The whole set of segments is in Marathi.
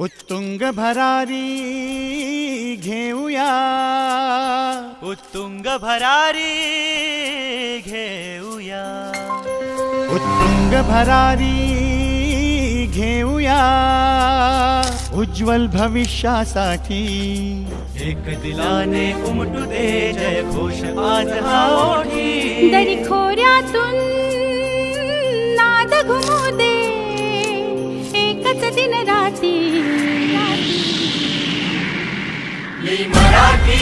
उत्तुंग भरारी घेऊया, उत्तुंग भरारी घेऊया, उत्तुंग भरारी घेऊया, उज्ज्वल भविष्यासाठी एक दिलाने उमटू दे जय घोष आज हा ओठी. दरी खोऱ्यातून नाद घुमू दे एकच दिन राती. मी मराठी,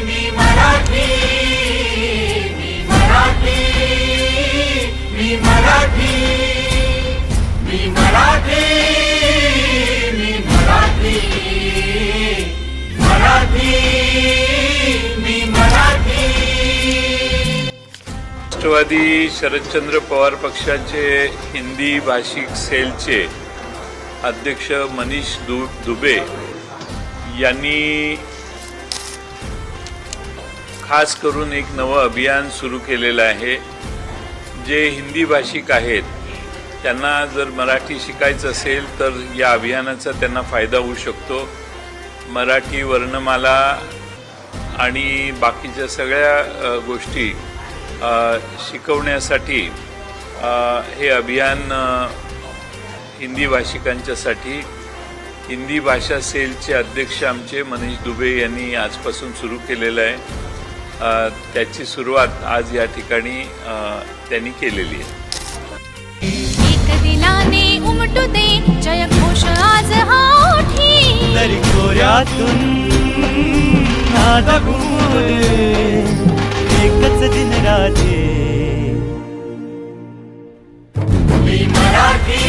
मी मराठी, मी मराठी, मी मराठी, मी मराठी, मी मराठी, मराठी, मी मराठी. राष्ट्रवादी शरदचंद्र पवार पक्षाचे हिंदी भाषिक सेलचे अध्यक्ष मनीष दुबे यांनी खास करून एक नवं अभियान सुरू केलेलं आहे. जे हिंदी भाषिक आहेत त्यांना जर मराठी शिकायचं असेल तर या अभियानाचा त्यांना फायदा होऊ शकतो. मराठी वर्णमाला आणि बाकीच्या सगळ्या गोष्टी शिकवण्यासाठी हे अभियान हिंदी भाषिकांच्यासाठी हिंदी भाषा सेलचे अध्यक्ष आमचे मनीष दुबे यांनी आजपासून सुरू केलेलं आहे. त्याची सुरुवात आज या ठिकाणी त्यांनी केलेली आहे. एक दिलाने उमटू दे जय घोष आज हा ओठी. दरी खोऱ्यातून नाद घुमू दे एकच दिन राती. मी मराठी,